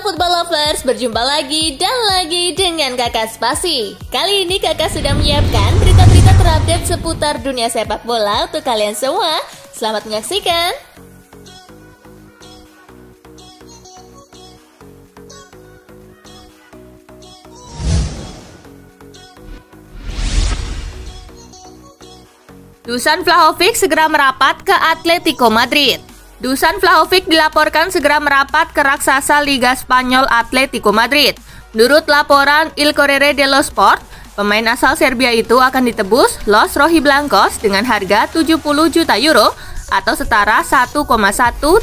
Football Lovers, berjumpa lagi dan lagi dengan Kakak Spasi. Kali ini Kakak sudah menyiapkan berita-berita terupdate seputar dunia sepak bola untuk kalian semua. Selamat menyaksikan. Dusan Vlahovic segera merapat ke Atletico Madrid. Dusan Vlahovic dilaporkan segera merapat ke raksasa Liga Spanyol Atletico Madrid. Menurut laporan El Corriere dello Sport, pemain asal Serbia itu akan ditebus Los Rojiblancos dengan harga 70 juta euro atau setara 1,1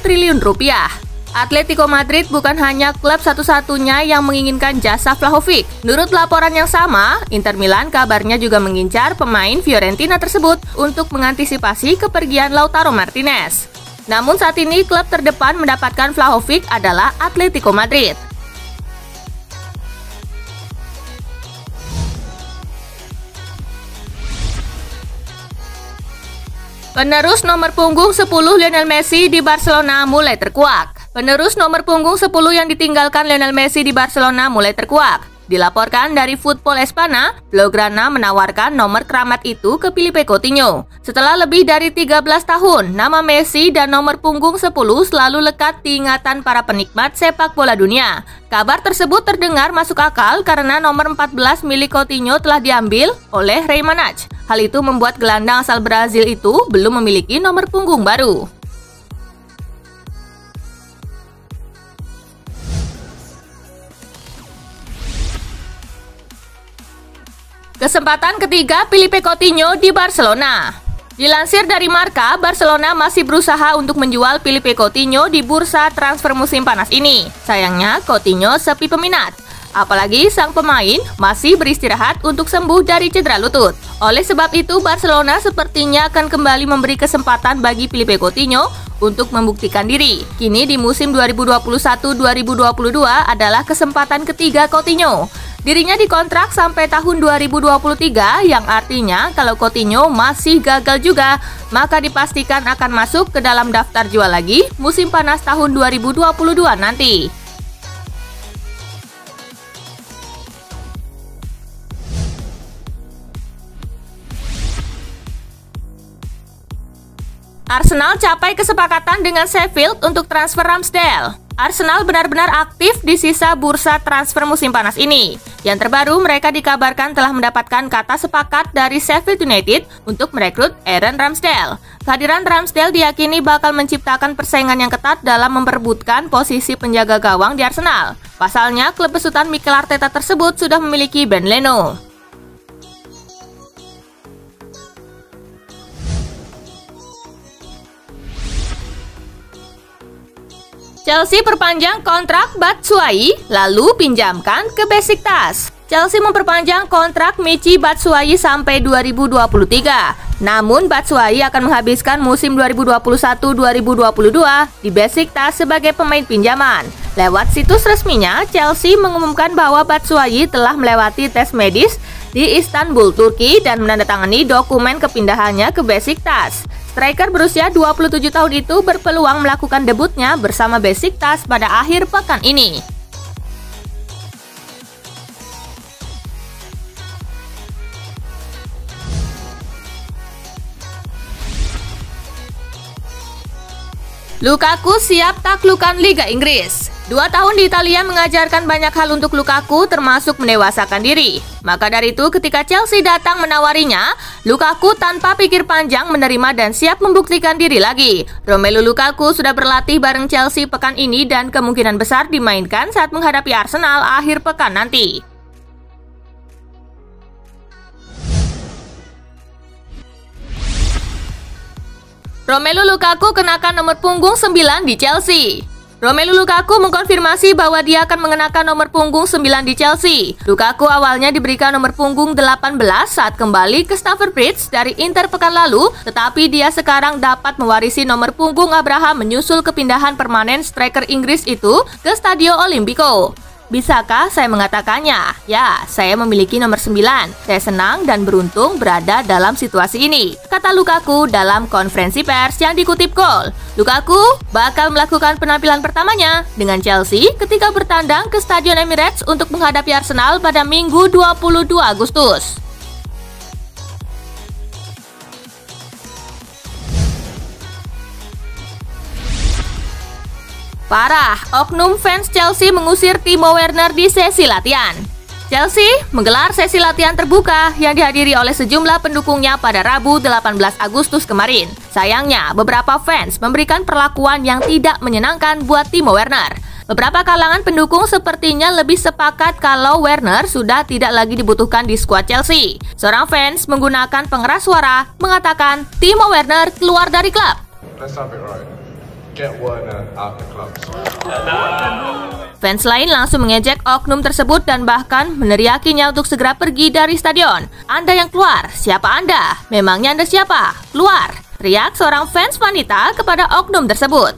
triliun rupiah. Atletico Madrid bukan hanya klub satu-satunya yang menginginkan jasa Vlahovic. Menurut laporan yang sama, Inter Milan kabarnya juga mengincar pemain Fiorentina tersebut untuk mengantisipasi kepergian Lautaro Martinez. Namun saat ini klub terdepan mendapatkan Vlahovic adalah Atletico Madrid. Penerus nomor punggung 10 Lionel Messi di Barcelona mulai terkuak. Penerus nomor punggung 10 yang ditinggalkan Lionel Messi di Barcelona mulai terkuak. Dilaporkan dari Football Espana, Blaugrana menawarkan nomor keramat itu ke Philippe Coutinho. Setelah lebih dari 13 tahun, nama Messi dan nomor punggung 10 selalu lekat di ingatan para penikmat sepak bola dunia. Kabar tersebut terdengar masuk akal karena nomor 14 milik Coutinho telah diambil oleh Rei Manach. Hal itu membuat gelandang asal Brazil itu belum memiliki nomor punggung baru. Kesempatan ketiga Philippe Coutinho di Barcelona. Dilansir dari Marca, Barcelona masih berusaha untuk menjual Philippe Coutinho di bursa transfer musim panas ini. Sayangnya, Coutinho sepi peminat. Apalagi sang pemain masih beristirahat untuk sembuh dari cedera lutut. Oleh sebab itu, Barcelona sepertinya akan kembali memberi kesempatan bagi Philippe Coutinho untuk membuktikan diri. Kini di musim 2021-2022 adalah kesempatan ketiga Coutinho. Dirinya dikontrak sampai tahun 2023, yang artinya kalau Coutinho masih gagal juga, maka dipastikan akan masuk ke dalam daftar jual lagi musim panas tahun 2022 nanti. Arsenal capai kesepakatan dengan Sheffield untuk transfer Ramsdale. Arsenal benar-benar aktif di sisa bursa transfer musim panas ini. Yang terbaru, mereka dikabarkan telah mendapatkan kata sepakat dari Sheffield United untuk merekrut Aaron Ramsdale. Kehadiran Ramsdale diyakini bakal menciptakan persaingan yang ketat dalam memperebutkan posisi penjaga gawang di Arsenal. Pasalnya, klub besutan Mikel Arteta tersebut sudah memiliki Ben Leno. Chelsea perpanjang kontrak Batshuayi, lalu pinjamkan ke Besiktas. Chelsea memperpanjang kontrak Michy Batshuayi sampai 2023. Namun Batshuayi akan menghabiskan musim 2021-2022 di Besiktas sebagai pemain pinjaman. Lewat situs resminya, Chelsea mengumumkan bahwa Batshuayi telah melewati tes medis di Istanbul, Turki dan menandatangani dokumen kepindahannya ke Besiktas. Striker berusia 27 tahun itu berpeluang melakukan debutnya bersama Besiktas pada akhir pekan ini. Lukaku siap taklukan Liga Inggris. 2 tahun di Italia mengajarkan banyak hal untuk Lukaku, termasuk mendewasakan diri. Maka dari itu, ketika Chelsea datang menawarinya, Lukaku tanpa pikir panjang menerima dan siap membuktikan diri lagi. Romelu Lukaku sudah berlatih bareng Chelsea pekan ini dan kemungkinan besar dimainkan saat menghadapi Arsenal akhir pekan nanti. Romelu Lukaku kenakan nomor punggung 9 di Chelsea. Romelu Lukaku mengkonfirmasi bahwa dia akan mengenakan nomor punggung 9 di Chelsea. Lukaku awalnya diberikan nomor punggung 18 saat kembali ke Stamford Bridge dari Inter pekan lalu, tetapi dia sekarang dapat mewarisi nomor punggung Abraham menyusul kepindahan permanen striker Inggris itu ke Stadio Olimpico. Bisakah saya mengatakannya? Ya, saya memiliki nomor 9. Saya senang dan beruntung berada dalam situasi ini, kata Lukaku dalam konferensi pers yang dikutip Goal. Lukaku bakal melakukan penampilan pertamanya dengan Chelsea ketika bertandang ke Stadion Emirates untuk menghadapi Arsenal pada Minggu 22 Agustus. Parah, oknum fans Chelsea mengusir Timo Werner di sesi latihan. Chelsea menggelar sesi latihan terbuka yang dihadiri oleh sejumlah pendukungnya pada Rabu 18 Agustus kemarin. Sayangnya, beberapa fans memberikan perlakuan yang tidak menyenangkan buat Timo Werner. Beberapa kalangan pendukung sepertinya lebih sepakat kalau Werner sudah tidak lagi dibutuhkan di skuad Chelsea. Seorang fans menggunakan pengeras suara mengatakan Timo Werner keluar dari klub. Let's have it right. Get Werner out the club. Fans lain langsung mengejek oknum tersebut dan bahkan meneriakinya untuk segera pergi dari stadion. Anda yang keluar, siapa Anda? Memangnya Anda siapa? Keluar! Teriak seorang fans wanita kepada oknum tersebut.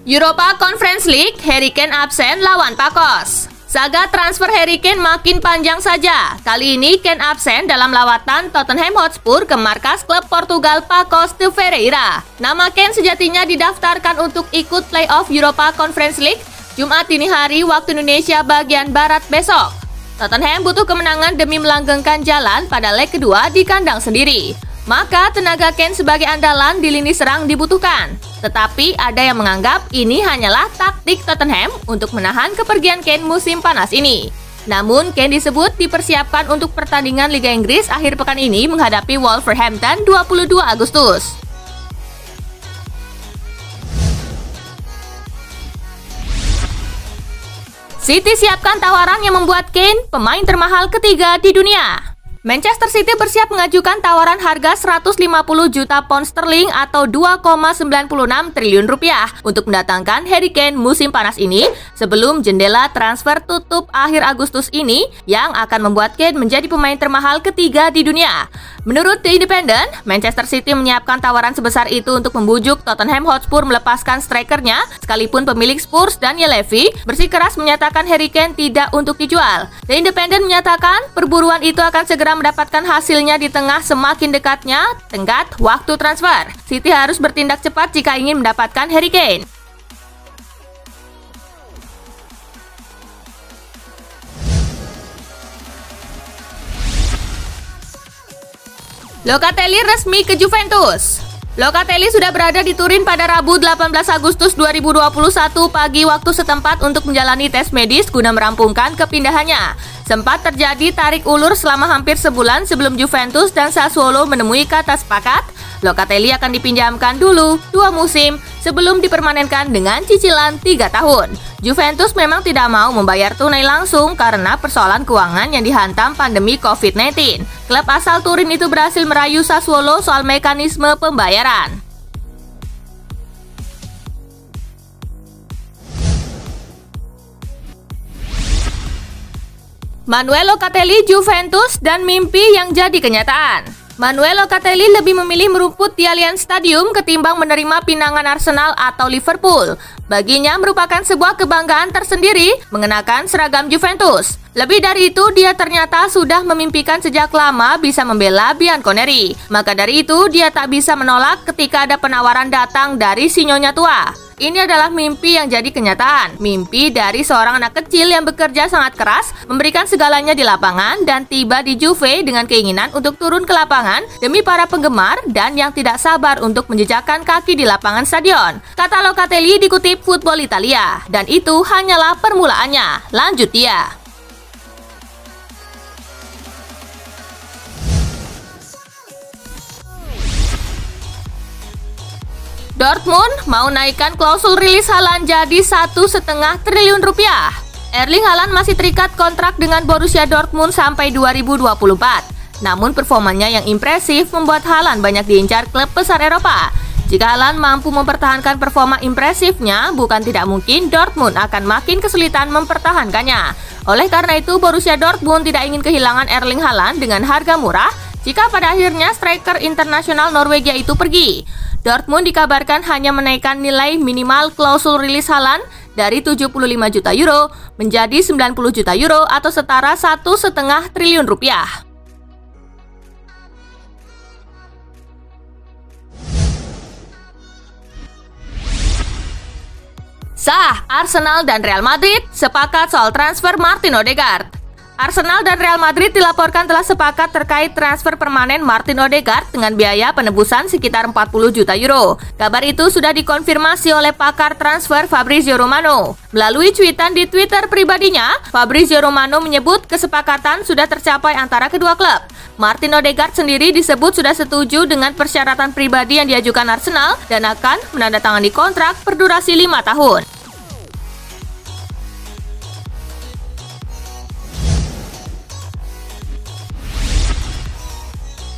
Europa Conference League, Harry Kane absen lawan Pacos. Saga transfer Harry Kane makin panjang saja. Kali ini Kane absen dalam lawatan Tottenham Hotspur ke markas klub Portugal Pacos de Ferreira. Nama Kane sejatinya didaftarkan untuk ikut playoff Europa Conference League Jumat dini hari waktu Indonesia bagian Barat besok. Tottenham butuh kemenangan demi melanggengkan jalan pada leg kedua di kandang sendiri. Maka tenaga Kane sebagai andalan di lini serang dibutuhkan. Tetapi ada yang menganggap ini hanyalah taktik Tottenham untuk menahan kepergian Kane musim panas ini. Namun Kane disebut dipersiapkan untuk pertandingan Liga Inggris akhir pekan ini menghadapi Wolverhampton 22 Agustus. City siapkan tawaran yang membuat Kane pemain termahal ketiga di dunia. Manchester City bersiap mengajukan tawaran harga 150 juta pound sterling atau 2,96 triliun rupiah untuk mendatangkan Harry Kane musim panas ini sebelum jendela transfer tutup akhir Agustus ini yang akan membuat Kane menjadi pemain termahal ketiga di dunia. Menurut The Independent, Manchester City menyiapkan tawaran sebesar itu untuk membujuk Tottenham Hotspur melepaskan strikernya, sekalipun pemilik Spurs Daniel Levy bersikeras menyatakan Harry Kane tidak untuk dijual. The Independent menyatakan perburuan itu akan segera mendapatkan hasilnya di tengah semakin dekatnya tenggat waktu transfer. City harus bertindak cepat jika ingin mendapatkan Harry Kane. Locatelli resmi ke Juventus. Locatelli sudah berada di Turin pada Rabu 18 Agustus 2021 pagi waktu setempat untuk menjalani tes medis guna merampungkan kepindahannya. Sempat terjadi tarik ulur selama hampir sebulan sebelum Juventus dan Sassuolo menemui kata sepakat. Locatelli akan dipinjamkan dulu 2 musim sebelum dipermanenkan dengan cicilan 3 tahun. Juventus memang tidak mau membayar tunai langsung karena persoalan keuangan yang dihantam pandemi COVID-19. Klub asal Turin itu berhasil merayu Sassuolo soal mekanisme pembayaran. Manuel Locatelli, Juventus, dan mimpi yang jadi kenyataan. Manuel Locatelli lebih memilih merumput di Allianz Stadium ketimbang menerima pinangan Arsenal atau Liverpool. Baginya merupakan sebuah kebanggaan tersendiri mengenakan seragam Juventus. Lebih dari itu, dia ternyata sudah memimpikan sejak lama bisa membela Bianconeri. Maka dari itu, dia tak bisa menolak ketika ada penawaran datang dari si nyonya tua. Ini adalah mimpi yang jadi kenyataan. Mimpi dari seorang anak kecil yang bekerja sangat keras, memberikan segalanya di lapangan, dan tiba di Juve dengan keinginan untuk turun ke lapangan demi para penggemar dan yang tidak sabar untuk menjejakkan kaki di lapangan stadion. Kata Locatelli dikutip Football Italia, dan itu hanyalah permulaannya. Lanjut dia. Dortmund mau naikkan klausul rilis Haaland jadi 1,5 triliun rupiah. Erling Haaland masih terikat kontrak dengan Borussia Dortmund sampai 2024. Namun performanya yang impresif membuat Haaland banyak diincar klub besar Eropa. Jika Haaland mampu mempertahankan performa impresifnya, bukan tidak mungkin Dortmund akan makin kesulitan mempertahankannya. Oleh karena itu, Borussia Dortmund tidak ingin kehilangan Erling Haaland dengan harga murah jika pada akhirnya striker internasional Norwegia itu pergi. Dortmund dikabarkan hanya menaikkan nilai minimal klausul rilis Haaland dari 75 juta euro menjadi 90 juta euro atau setara 1,5 triliun rupiah. Sah, Arsenal dan Real Madrid sepakat soal transfer Martin Odegaard. Arsenal dan Real Madrid dilaporkan telah sepakat terkait transfer permanen Martin Odegaard dengan biaya penebusan sekitar 40 juta euro. Kabar itu sudah dikonfirmasi oleh pakar transfer Fabrizio Romano. Melalui cuitan di Twitter pribadinya, Fabrizio Romano menyebut kesepakatan sudah tercapai antara kedua klub. Martin Odegaard sendiri disebut sudah setuju dengan persyaratan pribadi yang diajukan Arsenal dan akan menandatangani kontrak berdurasi 5 tahun.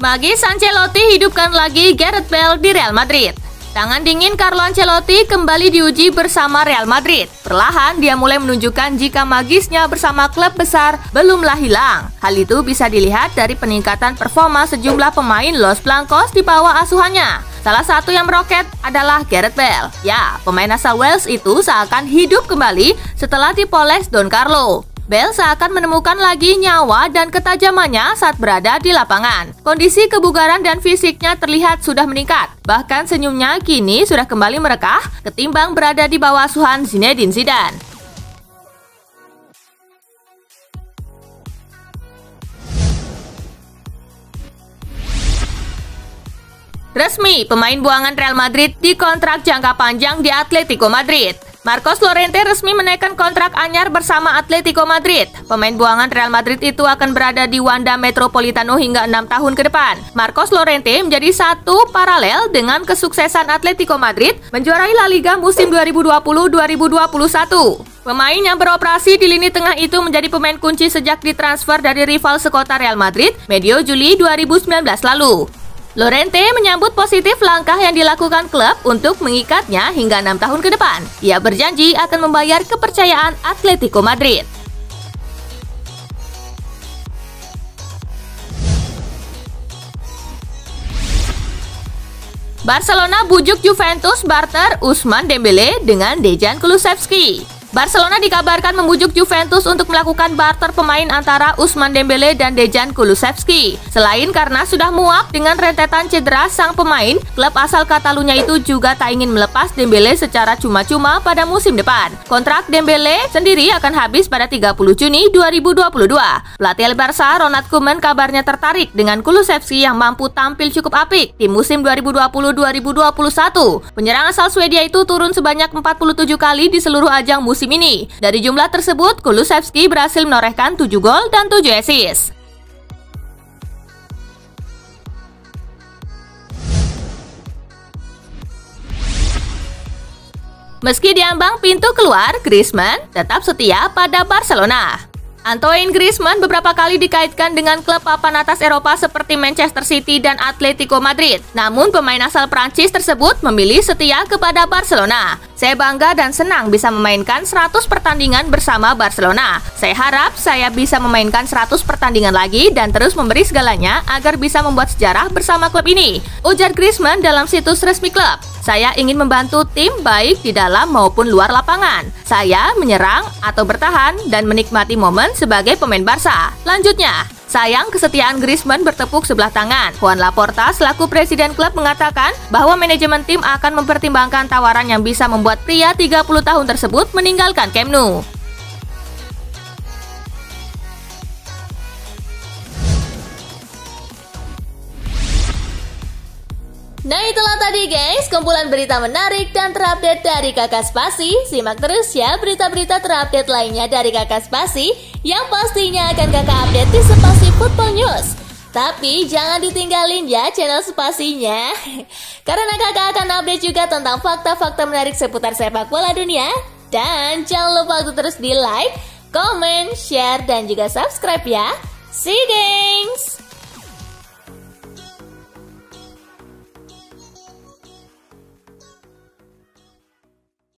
Magis Ancelotti hidupkan lagi Gareth Bale di Real Madrid. Tangan dingin Carlo Ancelotti kembali diuji bersama Real Madrid. Perlahan dia mulai menunjukkan jika magisnya bersama klub besar belumlah hilang. Hal itu bisa dilihat dari peningkatan performa sejumlah pemain Los Blancos di bawah asuhannya. Salah satu yang meroket adalah Gareth Bale. Ya, pemain asal Wales itu seakan hidup kembali setelah dipoles Don Carlo. Bale seakan menemukan lagi nyawa dan ketajamannya saat berada di lapangan. Kondisi kebugaran dan fisiknya terlihat sudah meningkat. Bahkan senyumnya kini sudah kembali merekah ketimbang berada di bawah asuhan Zinedine Zidane. Resmi, pemain buangan Real Madrid dikontrak jangka panjang di Atletico Madrid. Marcos Llorente resmi menaikkan kontrak anyar bersama Atletico Madrid. Pemain buangan Real Madrid itu akan berada di Wanda Metropolitano hingga 6 tahun ke depan. Marcos Llorente menjadi satu paralel dengan kesuksesan Atletico Madrid menjuarai La Liga musim 2020-2021. Pemain yang beroperasi di lini tengah itu menjadi pemain kunci sejak ditransfer dari rival sekota Real Madrid medio Juli 2019 lalu. Llorente menyambut positif langkah yang dilakukan klub untuk mengikatnya hingga 6 tahun ke depan. Ia berjanji akan membayar kepercayaan Atletico Madrid. Barcelona bujuk Juventus barter Ousmane Dembele dengan Dejan Kulusevski. Barcelona dikabarkan membujuk Juventus untuk melakukan barter pemain antara Ousmane Dembele dan Dejan Kulusevski. Selain karena sudah muak dengan rentetan cedera sang pemain, klub asal Catalunya itu juga tak ingin melepas Dembele secara cuma-cuma pada musim depan. Kontrak Dembele sendiri akan habis pada 30 Juni 2022. Pelatih Barca, Ronald Koeman, kabarnya tertarik dengan Kulusevski yang mampu tampil cukup apik di musim 2020-2021. Penyerang asal Swedia itu turun sebanyak 47 kali di seluruh ajang musim ini. Dari jumlah tersebut, Kulusevski berhasil menorehkan 7 gol dan 7 assist. Meski diambang pintu keluar, Griezmann tetap setia pada Barcelona. Antoine Griezmann beberapa kali dikaitkan dengan klub papan atas Eropa seperti Manchester City dan Atletico Madrid. Namun pemain asal Prancis tersebut memilih setia kepada Barcelona. Saya bangga dan senang bisa memainkan 100 pertandingan bersama Barcelona. Saya harap saya bisa memainkan 100 pertandingan lagi dan terus memberi segalanya agar bisa membuat sejarah bersama klub ini, ujar Griezmann dalam situs resmi klub. Saya ingin membantu tim baik di dalam maupun luar lapangan. Saya menyerang atau bertahan dan menikmati momen sebagai pemain Barca. Lanjutnya, sayang kesetiaan Griezmann bertepuk sebelah tangan. Juan Laporta selaku presiden klub mengatakan bahwa manajemen tim akan mempertimbangkan tawaran yang bisa membuat pria 30 tahun tersebut meninggalkan Camp Nou. Nah itulah tadi guys, kumpulan berita menarik dan terupdate dari Kakak Spasi. Simak terus ya berita-berita terupdate lainnya dari Kakak Spasi yang pastinya akan Kakak update di Spasi Football News. Tapi jangan ditinggalin ya channel Spasinya, karena Kakak akan update juga tentang fakta-fakta menarik seputar sepak bola dunia. Dan jangan lupa untuk terus di like, comment, share, dan juga subscribe ya. See you guys!